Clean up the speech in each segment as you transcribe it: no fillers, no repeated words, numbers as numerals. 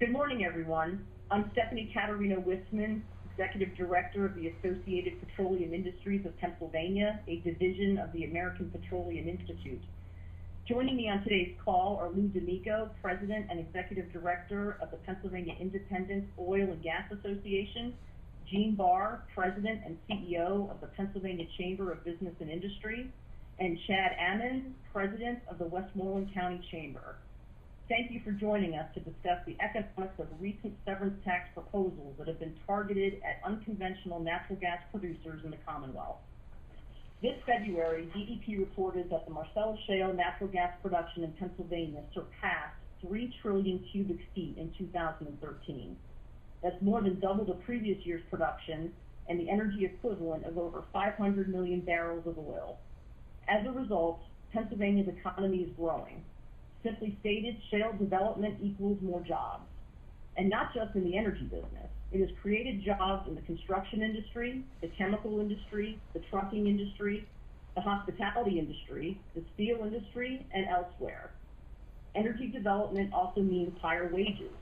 Good morning, everyone. I'm Stephanie Catarino Wissman, Executive Director of the Associated Petroleum Industries of Pennsylvania, a division of the American Petroleum Institute. Joining me on today's call are Lou D'Amico, President and Executive Director of the Pennsylvania Independent Oil and Gas Association, Gene Barr, President and CEO of the Pennsylvania Chamber of Business and Industry, and Chad Ammon, President of the Westmoreland County Chamber. Thank you for joining us to discuss the economics of recent severance tax proposals that have been targeted at unconventional natural gas producers in the Commonwealth. This February, DEP reported that the Marcellus Shale natural gas production in Pennsylvania surpassed 3 trillion cubic feet in 2013. That's more than double the previous year's production and the energy equivalent of over 500 million barrels of oil. As a result, Pennsylvania's economy is growing. Simply stated, shale development equals more jobs. And not just in the energy business. It has created jobs in the construction industry, the chemical industry, the trucking industry, the hospitality industry, the steel industry, and elsewhere. Energy development also means higher wages.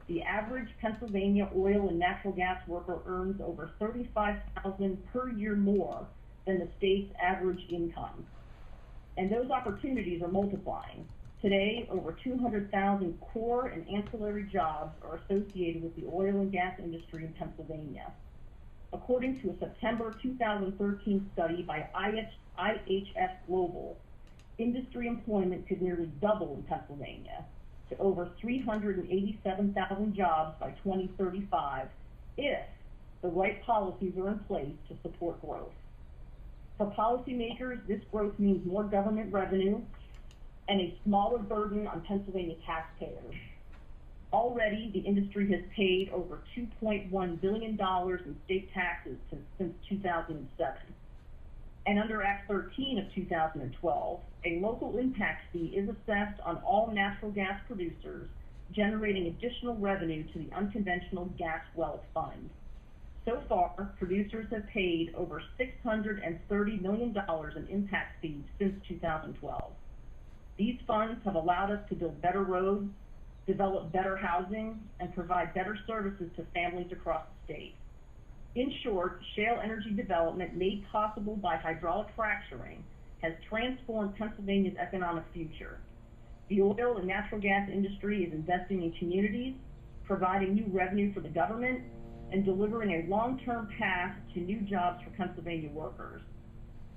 The average Pennsylvania oil and natural gas worker earns over $35,000 per year more than the state's average income. And those opportunities are multiplying. Today, over 200,000 core and ancillary jobs are associated with the oil and gas industry in Pennsylvania. According to a September 2013 study by IHS Global, industry employment could nearly double in Pennsylvania to over 387,000 jobs by 2035 if the right policies are in place to support growth. For policymakers, this growth means more government revenue and a smaller burden on Pennsylvania taxpayers. Already, the industry has paid over $2.1 billion in state taxes since 2007. And under Act 13 of 2012, a local impact fee is assessed on all natural gas producers, generating additional revenue to the Unconventional Gas Wealth Fund. So far, producers have paid over $630 million in impact fees since 2012. These funds have allowed us to build better roads, develop better housing, and provide better services to families across the state. In short, shale energy development made possible by hydraulic fracturing has transformed Pennsylvania's economic future. The oil and natural gas industry is investing in communities, providing new revenue for the government, and delivering a long-term path to new jobs for Pennsylvania workers.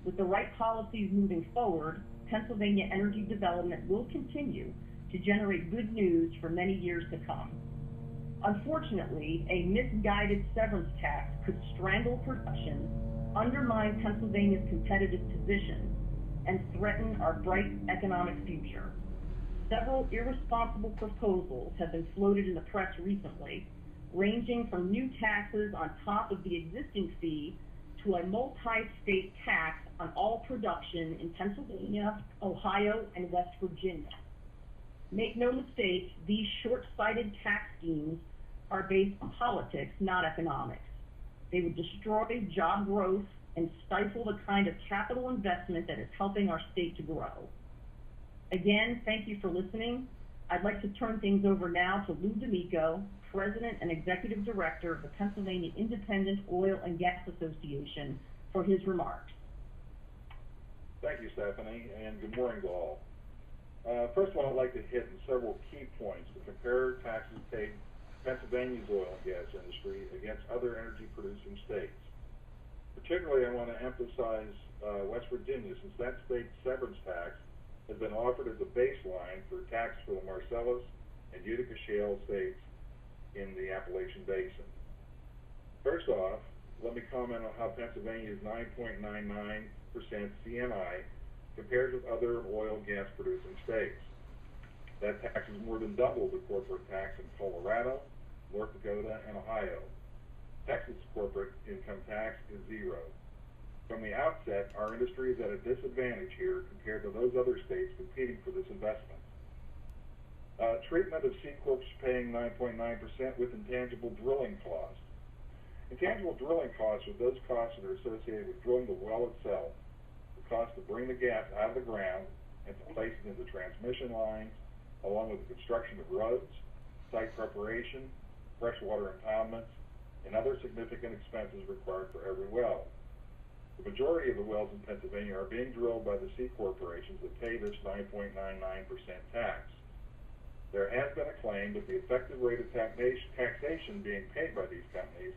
With the right policies moving forward, Pennsylvania energy development will continue to generate good news for many years to come. Unfortunately, a misguided severance tax could strangle production, undermine Pennsylvania's competitive position, and threaten our bright economic future. Several irresponsible proposals have been floated in the press recently, ranging from new taxes on top of the existing fee to a multi-state tax on all production in Pennsylvania, Ohio, and West Virginia. Make no mistake, these short-sighted tax schemes are based on politics, not economics. They would destroy job growth and stifle the kind of capital investment that is helping our state to grow. Again, thank you for listening. I'd like to turn things over now to Lou D'Amico, President and Executive Director of the Pennsylvania Independent Oil and Gas Association, for his remarks. Thank you, Stephanie, and good morning to all. First of all, I'd like to hit on several key points to compare taxes paid Pennsylvania's oil and gas industry against other energy-producing states. Particularly, I want to emphasize West Virginia, since that state's severance tax has been offered as a baseline for tax for the Marcellus and Utica shale states in the Appalachian Basin. First off, let me comment on how Pennsylvania's 9.99% CMI compares with other oil and gas producing states. That tax is more than double the corporate tax in Colorado, North Dakota, and Ohio. Texas corporate income tax is zero. From the outset, our industry is at a disadvantage here compared to those other states competing for this investment. Treatment of C Corps paying 9.9% with intangible drilling costs. Intangible drilling costs are those costs that are associated with drilling the well itself, the cost to bring the gas out of the ground and to place it into transmission lines, along with the construction of roads, site preparation, freshwater impoundments, and other significant expenses required for every well. The majority of the wells in Pennsylvania are being drilled by the C corporations that pay this 9.99% tax. There has been a claim that the effective rate of taxation being paid by these companies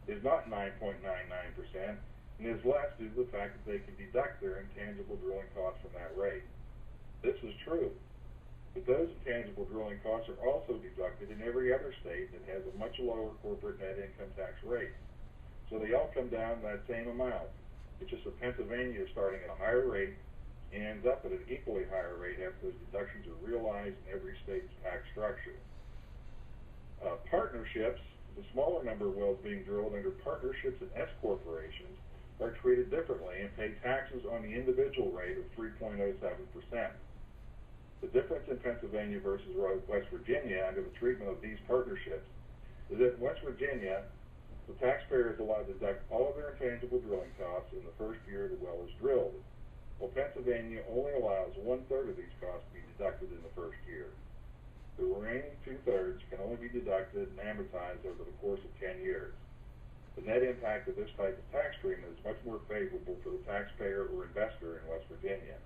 is not 9.99% and is less due to the fact that they can deduct their intangible drilling costs from that rate. This is true, but those intangible drilling costs are also deducted in every other state that has a much lower corporate net income tax rate. So they all come down to that same amount. It's just that Pennsylvania is starting at a higher rate and ends up at an equally higher rate after those deductions are realized in every state's tax structure. Partnerships, the smaller number of wells being drilled under partnerships and S corporations, are treated differently and pay taxes on the individual rate of 3.07%. The difference in Pennsylvania versus West Virginia under the treatment of these partnerships is that in West Virginia, the taxpayer is allowed to deduct all of their intangible drilling costs in the first year the well is drilled, while Pennsylvania only allows 1/3 of these costs to be deducted in the first year. The remaining 2/3 can only be deducted and amortized over the course of 10 years. The net impact of this type of tax treatment is much more favorable for the taxpayer or investor in West Virginia.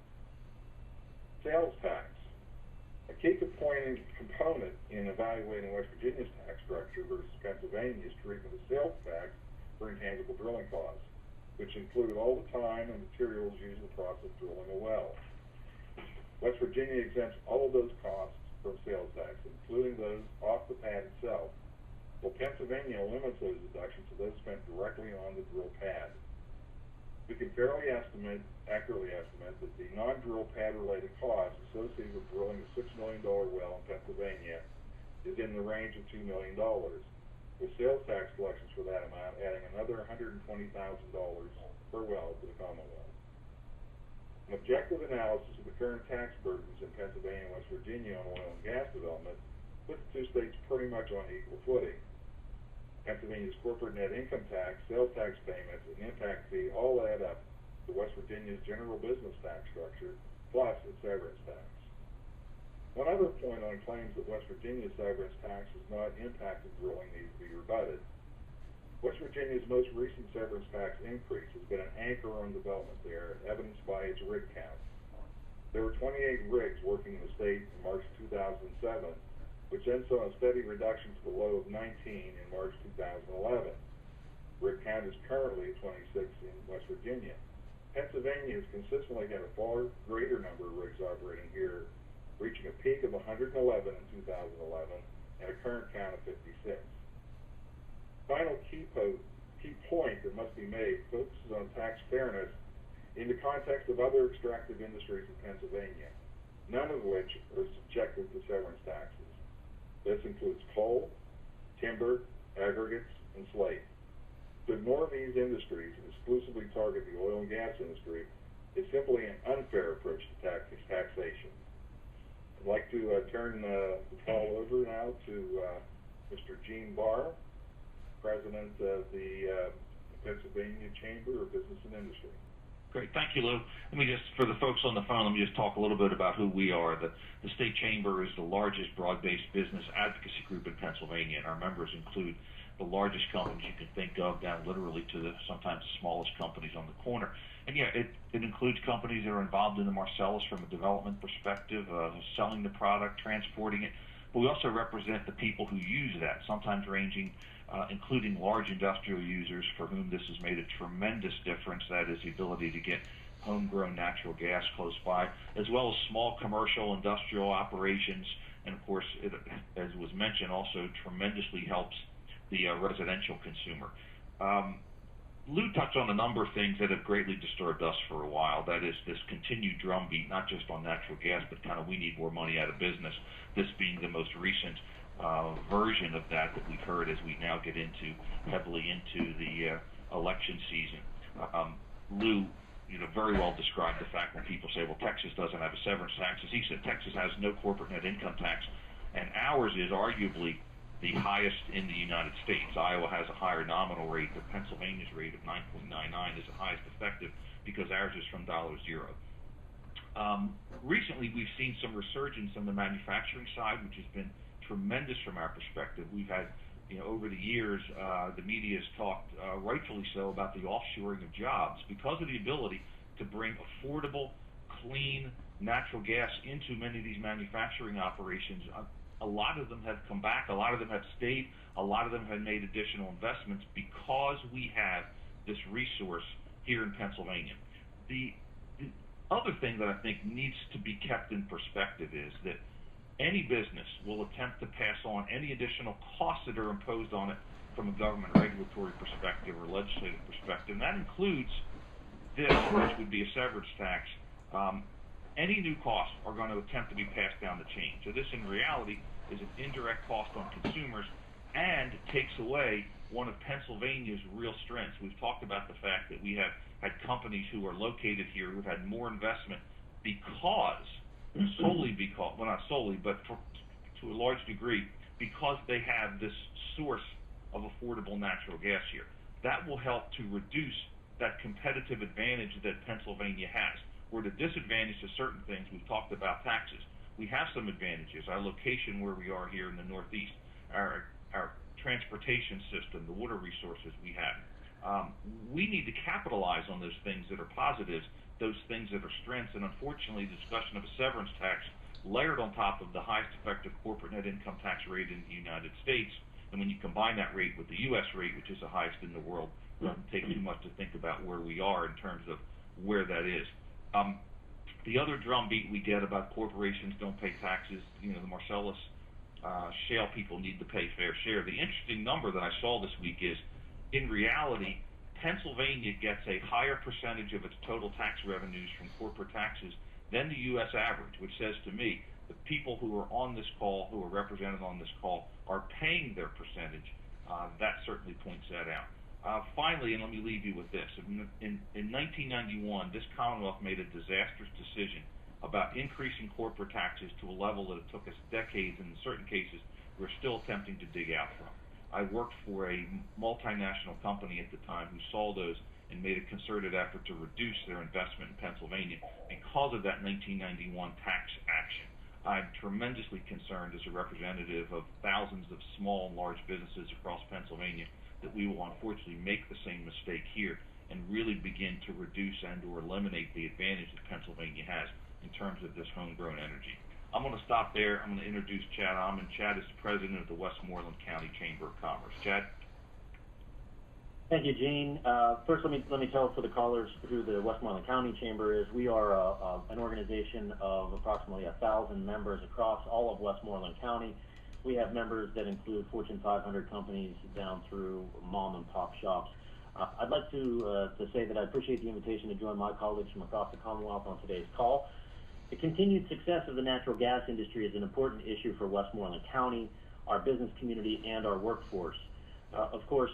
Sales tax. A key component in evaluating West Virginia's tax structure versus Pennsylvania's treatment of sales tax for intangible drilling costs, which include all the time and materials used in the process of drilling a well. West Virginia exempts all of those costs from sales tax, including those off the pad itself, while Pennsylvania limits those deductions to those spent directly on the drill pad. We can accurately estimate that the non-drill pad-related costs associated with drilling a $6 million well in Pennsylvania is in the range of $2 million, with sales tax collections for that amount adding another $120,000 per well to the Commonwealth. An objective analysis of the current tax burdens in Pennsylvania and West Virginia on oil and gas development puts the two states pretty much on equal footing. Pennsylvania's corporate net income tax, sales tax payments, and impact fee all add up to West Virginia's general business tax structure, plus its severance tax. One other point on claims that West Virginia's severance tax has not impacted drilling needs to be rebutted. West Virginia's most recent severance tax increase has been an anchor on development there, evidenced by its rig count. There were 28 rigs working in the state in March 2007, which then saw a steady reduction to the low of 19 in March 2011. Rig count is currently at 26 in West Virginia. Pennsylvania has consistently had a far greater number of rigs operating here, reaching a peak of 111 in 2011 and a current count of 56. Final key point that must be made focuses on tax fairness in the context of other extractive industries in Pennsylvania, none of which are subjected to severance taxes. This includes coal, timber, aggregates, and slate. To ignore these industries and exclusively target the oil and gas industry is simply an unfair approach to taxation. I'd like to turn the call over now to Mr. Gene Barr, President of the Pennsylvania Chamber of Business and Industry. Great. Thank you, Lou. Let me just, for the folks on the phone, let me just talk a little bit about who we are. The State Chamber is the largest broad-based business advocacy group in Pennsylvania, and our members include the largest companies you can think of, down literally to the sometimes smallest companies on the corner. And yeah, it includes companies that are involved in the Marcellus from a development perspective, selling the product, transporting it. But we also represent the people who use that, sometimes ranging including large industrial users for whom this has made a tremendous difference. That is the ability to get homegrown natural gas close by, as well as small commercial industrial operations. And of course, it, as was mentioned, also tremendously helps the residential consumer. Lou touched on a number of things that have greatly disturbed us for a while. That is this continued drumbeat, not just on natural gas, but kind of we need more money out of business. This being the most recent version of that we've heard as we now get heavily into the election season. Lou, very well described the fact when people say, well, Texas doesn't have a severance tax. As he said, Texas has no corporate net income tax, and ours is arguably the highest in the United States. Iowa has a higher nominal rate, but Pennsylvania's rate of 9.99 is the highest effective because ours is from $0. Recently, we've seen some resurgence on the manufacturing side, which has been tremendous from our perspective. We've had, over the years, the media has talked, rightfully so, about the offshoring of jobs because of the ability to bring affordable, clean natural gas into many of these manufacturing operations. A lot of them have come back. A lot of them have stayed. A lot of them have made additional investments because we have this resource here in Pennsylvania. The other thing that I think needs to be kept in perspective is that any business will attempt to pass on any additional costs that are imposed on it from a government regulatory perspective or legislative perspective. And that includes this, which would be a severance tax. Any new costs are going to attempt to be passed down the chain. So this, in reality, is an indirect cost on consumers and takes away one of Pennsylvania's real strengths. We've talked about the fact that we have had companies who are located here who've had more investment because, solely because, well, not solely, but to a large degree, because they have this source of affordable natural gas here. That will help to reduce that competitive advantage that Pennsylvania has. We're at a disadvantage to certain things. We've talked about taxes. We have some advantages. Our location where we are here in the Northeast, our transportation system, the water resources we have. We need to capitalize on those things that are positives, those things that are strengths, and unfortunately the discussion of a severance tax layered on top of the highest effective corporate net income tax rate in the United States, and when you combine that rate with the U.S. rate, which is the highest in the world, it doesn't take too much to think about where we are in terms of where that is. The other drumbeat we get about corporations don't pay taxes, the Marcellus shale people need to pay fair share. The interesting number that I saw this week is, in reality, Pennsylvania gets a higher percentage of its total tax revenues from corporate taxes than the U.S. average, which says to me the people who are on this call, who are represented on this call, are paying their percentage. That certainly points that out. Finally, and let me leave you with this. In 1991, this Commonwealth made a disastrous decision about increasing corporate taxes to a level that it took us decades, and in certain cases, we're still attempting to dig out from. I worked for a multinational company at the time who saw those and made a concerted effort to reduce their investment in Pennsylvania because of that 1991 tax action. I'm tremendously concerned as a representative of thousands of small and large businesses across Pennsylvania that we will unfortunately make the same mistake here and really begin to reduce and or eliminate the advantage that Pennsylvania has in terms of this homegrown energy. I'm going to stop there. I'm going to introduce Chad Amman. Chad is the president of the Westmoreland County Chamber of Commerce. Chad? Thank you, Gene. First, let me tell for the callers who the Westmoreland County Chamber is. We are an organization of approximately 1,000 members across all of Westmoreland County. We have members that include Fortune 500 companies down through mom and pop shops. I'd like to say that I appreciate the invitation to join my colleagues from across the Commonwealth on today's call. The continued success of the natural gas industry is an important issue for Westmoreland County, our business community, and our workforce. Of course,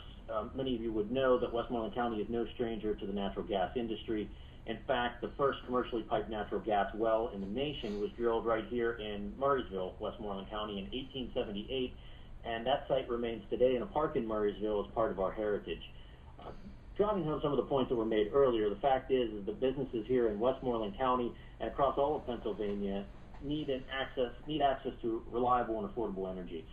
many of you would know that Westmoreland County is no stranger to the natural gas industry. In fact, the first commercially piped natural gas well in the nation was drilled right here in Murraysville, Westmoreland County in 1878, and that site remains today in a park in Murraysville as part of our heritage. Drawing home some of the points that were made earlier, the fact is the businesses here in Westmoreland County and across all of Pennsylvania need access to reliable and affordable energy.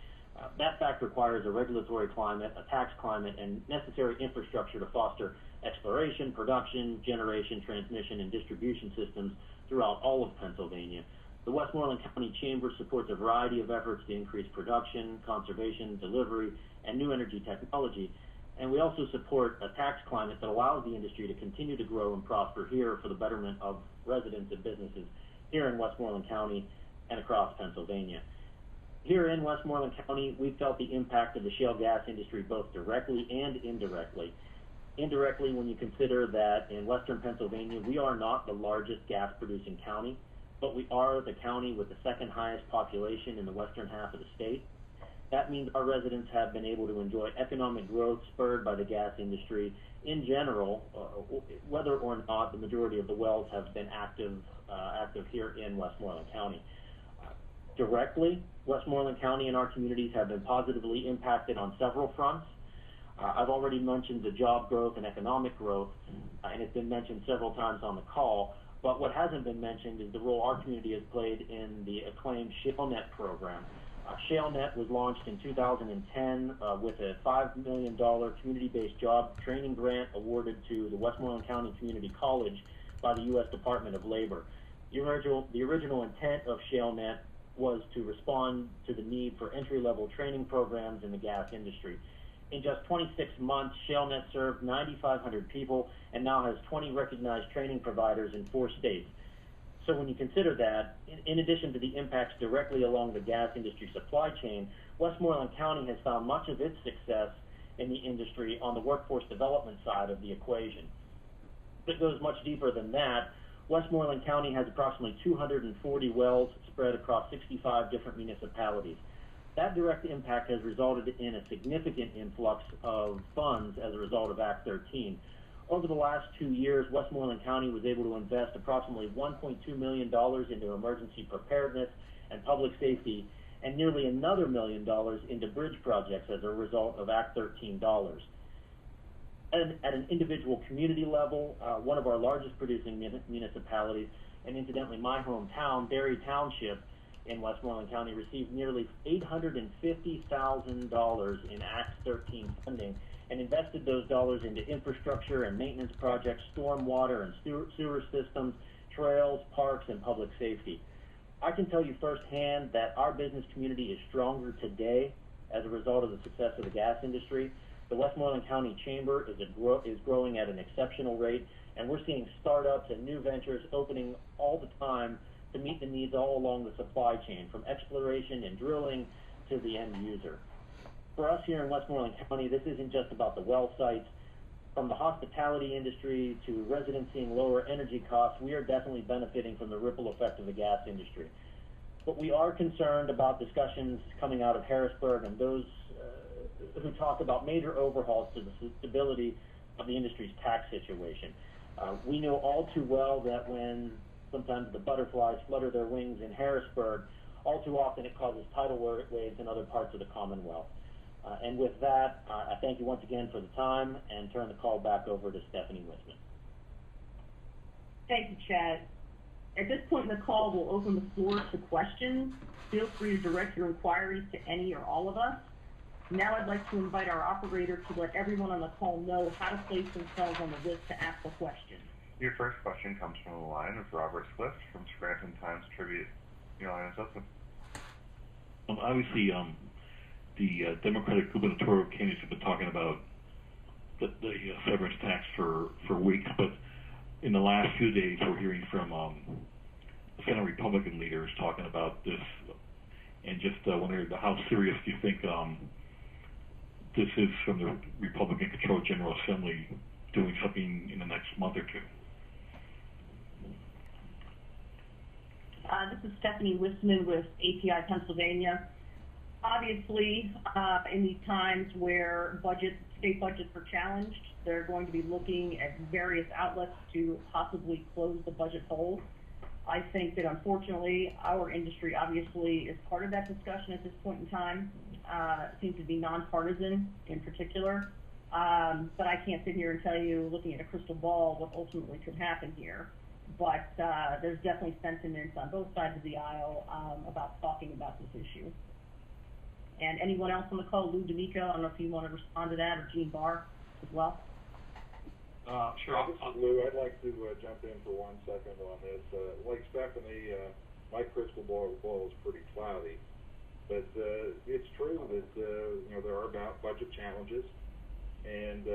That fact requires a regulatory climate, a tax climate, and necessary infrastructure to foster exploration, production, generation, transmission, and distribution systems throughout all of Pennsylvania. The Westmoreland County Chamber supports a variety of efforts to increase production, conservation, delivery, and new energy technology. And we also support a tax climate that allows the industry to continue to grow and prosper here for the betterment of residents and businesses here in Westmoreland County and across Pennsylvania. Here in Westmoreland County, we've felt the impact of the shale gas industry both directly and indirectly. Indirectly, when you consider that in western Pennsylvania, we are not the largest gas-producing county, but we are the county with the second highest population in the western half of the state. That means our residents have been able to enjoy economic growth spurred by the gas industry in general, whether or not the majority of the wells have been active here in Westmoreland County. Directly, Westmoreland County and our communities have been positively impacted on several fronts. I've already mentioned the job growth and economic growth, and it's been mentioned several times on the call, but what hasn't been mentioned is the role our community has played in the acclaimed ShaleNet program. ShaleNet was launched in 2010 with a $5 million community-based job training grant awarded to the Westmoreland County Community College by the U.S. Department of Labor. The original intent of ShaleNet was to respond to the need for entry-level training programs in the gas industry. In just 26 months, ShaleNet served 9,500 people and now has 20 recognized training providers in 4 states. So when you consider that, in addition to the impacts directly along the gas industry supply chain, Westmoreland County has found much of its success in the industry on the workforce development side of the equation. It goes much deeper than that. Westmoreland County has approximately 240 wells spread across 65 different municipalities. That direct impact has resulted in a significant influx of funds as a result of Act 13. Over the last 2 years, Westmoreland County was able to invest approximately $1.2 million into emergency preparedness and public safety, and nearly another $1 million into bridge projects as a result of Act 13 dollars. At an individual community level, one of our largest producing municipalities, and incidentally my hometown, Berry Township in Westmoreland County, received nearly $850,000 in Act 13 funding and invested those dollars into infrastructure and maintenance projects, stormwater and sewer systems, trails, parks, and public safety. I can tell you firsthand that our business community is stronger today as a result of the success of the gas industry. The Westmoreland County Chamber is growing at an exceptional rate, and we're seeing startups and new ventures opening all the time to meet the needs all along the supply chain, from exploration and drilling to the end user. For us here in Westmoreland County, this isn't just about the well sites. From the hospitality industry to residents seeing lower energy costs, we are definitely benefiting from the ripple effect of the gas industry. But we are concerned about discussions coming out of Harrisburg and those who talk about major overhauls to the stability of the industry's tax situation. We know all too well that when sometimes the butterflies flutter their wings in Harrisburg, all too often it causes tidal waves in other parts of the Commonwealth. And with that, I thank you once again for the time and turn the call back over to Stephanie Wissman. Thank you, Chad. At this point in the call, we'll open the floor to questions. Feel free to direct your inquiries to any or all of us. Now I'd like to invite our operator to let everyone on the call know how to place themselves on the list to ask a question. Your first question comes from the line of Robert Swift from Scranton Times-Tribune. Your line is open. Obviously, the Democratic gubernatorial candidates have been talking about the severance tax for weeks, but in the last few days we're hearing from Senate Republican leaders talking about this, and just wondering how serious do you think this is from the Republican-controlled General Assembly doing something in the next month or two? This is Stephanie Wissman with API Pennsylvania. Obviously, in these times where state budgets are challenged, they're going to be looking at various outlets to possibly close the budget hole. I think that unfortunately our industry obviously is part of that discussion at this point in time. It seems to be nonpartisan in particular, but I can't sit here and tell you, looking at a crystal ball, what ultimately could happen here. But there's definitely sentiments on both sides of the aisle about talking about this issue. And anyone else on the call, Lou D'Amico, I don't know if you want to respond to that, or Gene Barr as well. Sure. This is Lou. I'd like to jump in for 1 second on this. Like Stephanie, my crystal ball is pretty cloudy, but it's true that there are budget challenges, and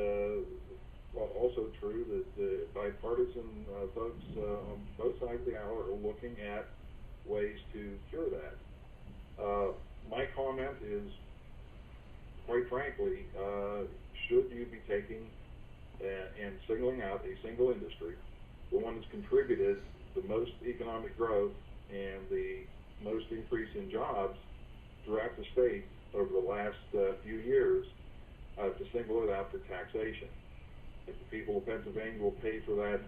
also true that bipartisan folks on both sides of the aisle are looking at ways to cure that. My comment is, quite frankly, should you be taking and singling out a single industry, the one that's contributed the most economic growth and the most increase in jobs throughout the state over the last few years, to single it out for taxation? If the people of Pennsylvania will pay for that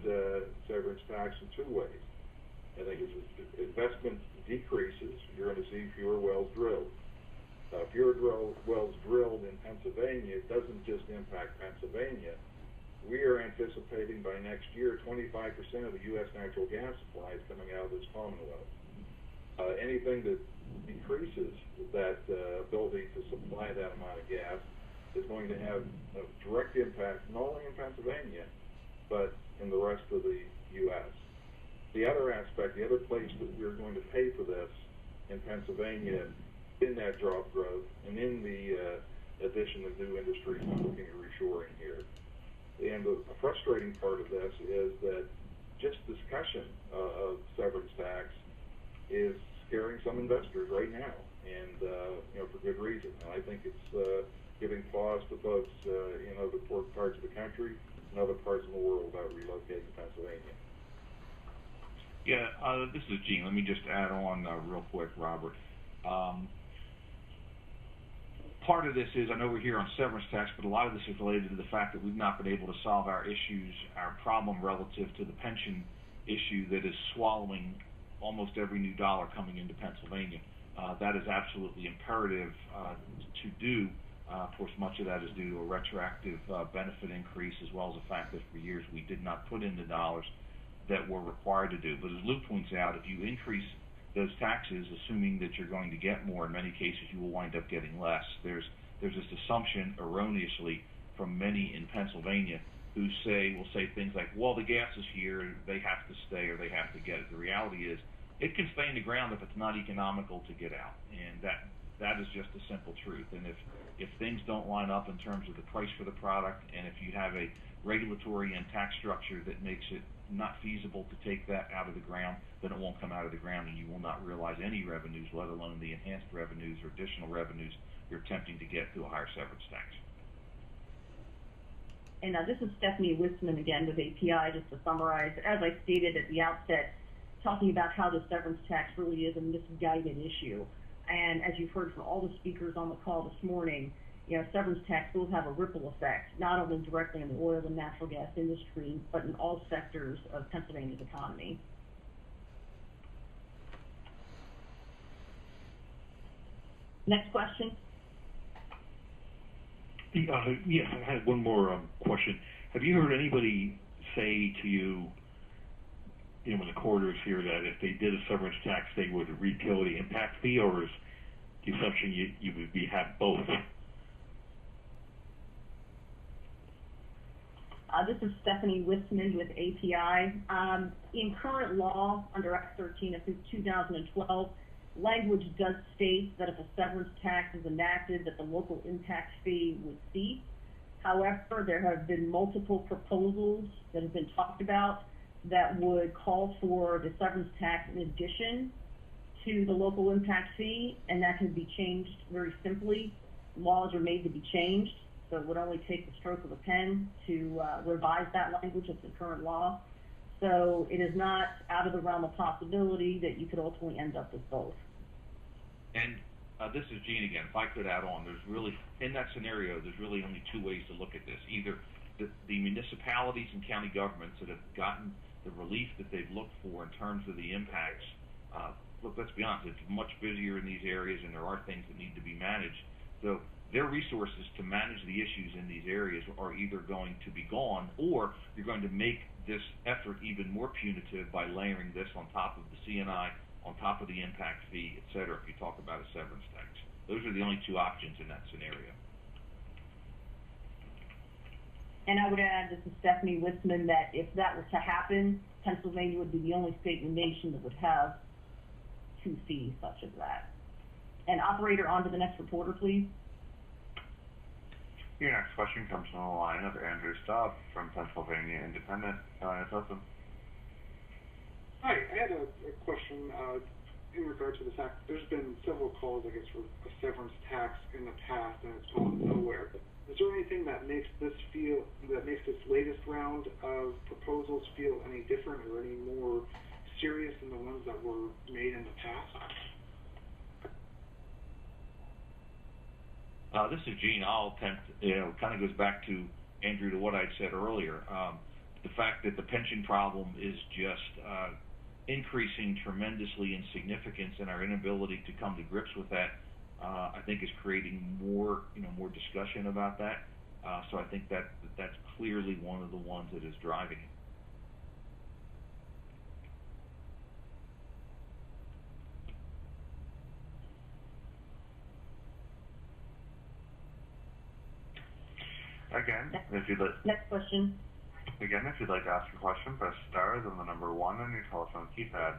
severance tax in 2 ways. I think as investment decreases, you're going to see fewer wells drilled. Fewer wells drilled in Pennsylvania doesn't just impact Pennsylvania. We are anticipating by next year 25% of the U.S. natural gas supply is coming out of this Commonwealth. Anything that decreases that ability to supply that amount of gas is going to have a direct impact not only in Pennsylvania, but in the rest of the U.S. The other aspect, the other place that we're going to pay for this in Pennsylvania, in that job growth and in the addition of new industries, I'm looking at reshoring here. And a frustrating part of this is that just discussion of severance tax is scaring some investors right now, and for good reason. And I think it's giving pause to folks in other parts of the country and other parts of the world about relocating to Pennsylvania. Yeah, this is Gene. Let me just add on real quick, Robert. Part of this is, I know we're here on severance tax, but a lot of this is related to the fact that we've not been able to solve our issues, our problem relative to the pension issue that is swallowing almost every new dollar coming into Pennsylvania. That is absolutely imperative to do. Of course, much of that is due to a retroactive benefit increase, as well as the fact that for years we did not put in the dollars that we're required to do. But as Luke points out, if you increase those taxes, assuming that you're going to get more, in many cases you will wind up getting less. There's this assumption, erroneously, from many in Pennsylvania who will say things like, well, the gas is here, they have to stay or they have to get it. The reality is, it can stay in the ground if it's not economical to get out, and that is just a simple truth. And if things don't line up in terms of the price for the product, and if you have a regulatory and tax structure that makes it not feasible to take that out of the ground, then it won't come out of the ground, and you will not realize any revenues, let alone the enhanced revenues or additional revenues you're attempting to get through a higher severance tax. And this is Stephanie Wissman again with API, just to summarize. As I stated at the outset, talking about how the severance tax really is a misguided issue. And as you've heard from all the speakers on the call this morning, severance tax will have a ripple effect, not only directly in the oil and natural gas industry, but in all sectors of Pennsylvania's economy. Next question. Yes, I had one more question. Have you heard anybody say to you, in the corridors here, that if they did a severance tax, they would repeal the impact fee, or is the assumption you would have both? This is Stephanie Wissman with API. In current law, under Act 13 of 2012, language does state that if a severance tax is enacted, that the local impact fee would cease. However, there have been multiple proposals that have been talked about that would call for the severance tax in addition to the local impact fee, and that can be changed very simply. Laws are made to be changed, so it would only take the stroke of a pen to revise that language of the current law. So it is not out of the realm of possibility that you could ultimately end up with both. And this is Gene again. If I could add on, there's really, in that scenario, there's really only two ways to look at this. Either the municipalities and county governments that have gotten the relief that they've looked for in terms of the impacts. Look, let's be honest, it's much busier in these areas, and there are things that need to be managed. So their resources to manage the issues in these areas are either going to be gone, or you're going to make this effort even more punitive by layering this on top of the C&I, on top of the impact fee, et cetera, if you talk about a severance tax. Those are the only two options in that scenario. And I would add, this is Stephanie Wissman, that if that were to happen, Pennsylvania would be the only state in the nation that would have two fees such as that. And operator, on to the next reporter, please. Your next question comes from the line of Andrew Staub from Pennsylvania Independent. It's open. Hi, I had a question in regard to this act. There's been several calls, I guess, for a severance tax in the past, and it's gone nowhere. Is there anything that makes this latest round of proposals feel any different or any more serious than the ones that were made in the past? This is Gene. I'll attempt, kind of goes back to, Andrew, to what I'd said earlier. The fact that the pension problem is just increasing tremendously in significance, and our inability to come to grips with that, I think is creating more discussion about that. So I think that's clearly one of the ones that is driving it. Again, if you'd like. Next question. Again, if you'd like to ask a question, press star, then the number 1 on your telephone keypad.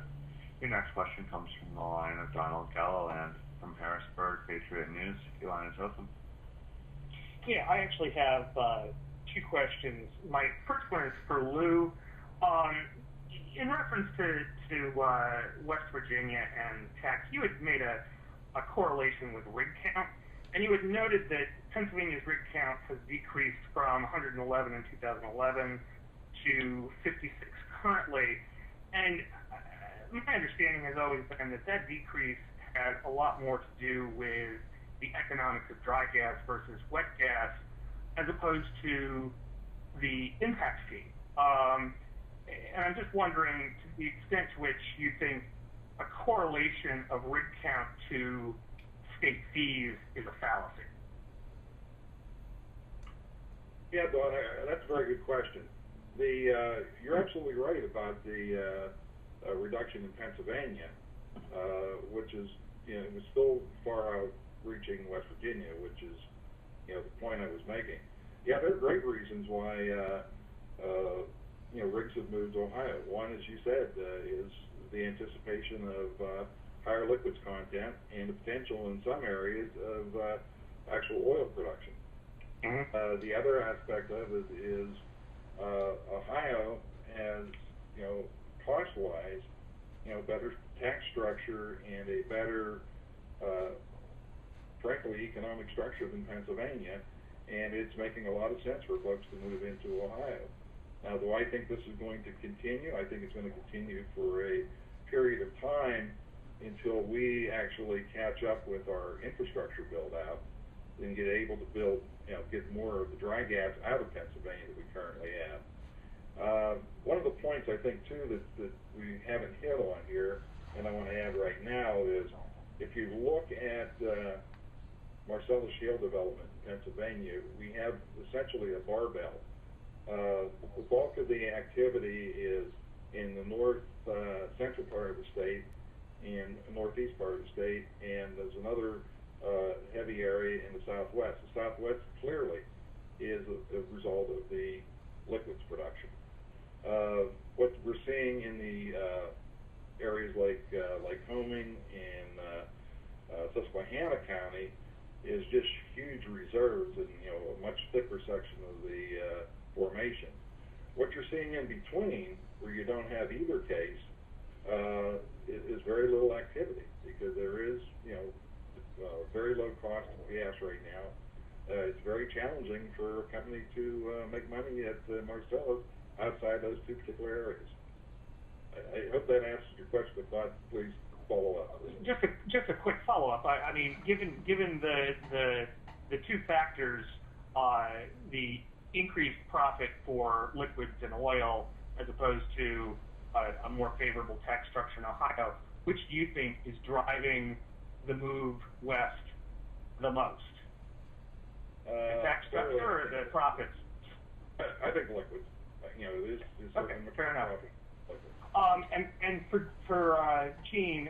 Your next question comes from the line of Donald Gallowland from Harrisburg Patriot News. Your line is open. Yeah, I actually have 2 questions. My first one is for Lou. In reference to West Virginia and tax, you had made a correlation with rig count, and you had noted that Pennsylvania's rig count has decreased from 111 in 2011 to 56 currently. And my understanding has always been that decrease had a lot more to do with the economics of dry gas versus wet gas, as opposed to the impact fee. And I'm just wondering to the extent to which you think a correlation of rig count to state fees is a fallacy. Yeah, Don, that's a very good question. You're absolutely right about the reduction in Pennsylvania, which is, it was still far outreaching West Virginia, which is, the point I was making. Yeah, there are great reasons why, rigs have moved to Ohio. One, as you said, is the anticipation of higher liquids content and the potential in some areas of actual oil production. Mm-hmm. The other aspect of it is Ohio has, cost-wise, better tax structure and a better, frankly, economic structure than Pennsylvania, and it's making a lot of sense for folks to move into Ohio. Now, do I think this is going to continue? I think it's going to continue for a period of time until we actually catch up with our infrastructure build-out and get able to build, get more of the dry gas out of Pennsylvania that we currently have. One of the points I think, too, that we haven't hit on here, and I want to add right now, is if you look at Marcellus Shale development in Pennsylvania, we have essentially a barbell. The bulk of the activity is in the north central part of the state and northeast part of the state, and there's another heavy area in the southwest. The southwest clearly is a result of the liquids production. What we're seeing in the areas like Homing and Susquehanna County is just huge reserves and a much thicker section of the formation. What you're seeing in between, where you don't have either case, is very little activity, because there is very low cost of gas right now. It's very challenging for a company to make money at Marcellus outside those two particular areas. I hope that answers your question, but Bob, please follow up. Just a quick follow-up. I mean, given the two factors, the increased profit for liquids and oil as opposed to a more favorable tax structure in Ohio, which do you think is driving the move west the most? The tax structure or the profits? I think liquids. It is okay, fair enough. Liquids. And for Gene,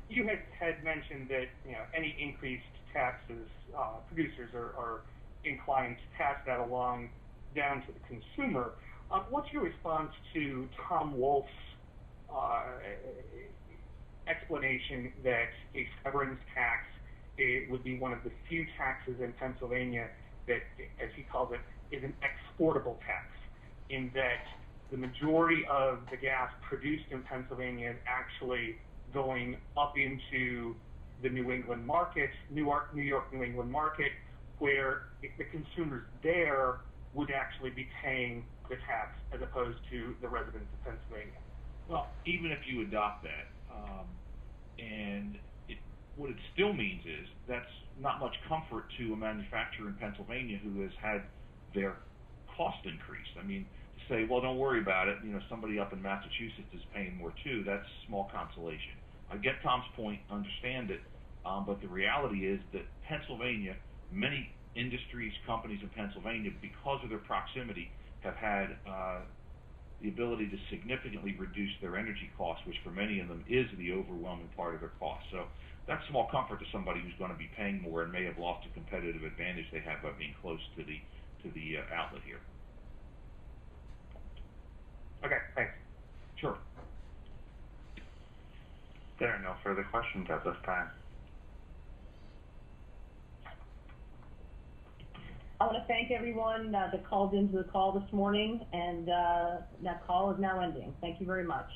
you had mentioned that any increased taxes, producers are inclined to pass that along down to the consumer. What's your response to Tom Wolf's explanation that a severance tax would be one of the few taxes in Pennsylvania that, as he calls it, is an exportable tax, in that the majority of the gas produced in Pennsylvania is actually going up into the New England market, New York, New England market, where the consumers there would actually be paying the tax as opposed to the residents of Pennsylvania. Well, even if you adopt that, what it still means is that's not much comfort to a manufacturer in Pennsylvania who has had their cost increased. I mean, to say, well, don't worry about it, somebody up in Massachusetts is paying more too, that's small consolation. I get Tom's point, understand it, but the reality is that Pennsylvania, many industries, companies in Pennsylvania, because of their proximity, have had the ability to significantly reduce their energy costs, which for many of them is the overwhelming part of their costs. So that's small comfort to somebody who's going to be paying more and may have lost a competitive advantage they have by being close to the outlet here. Okay, thanks. Sure. There are no further questions at this time. I want to thank everyone that called into the call this morning, and that call is now ending. Thank you very much.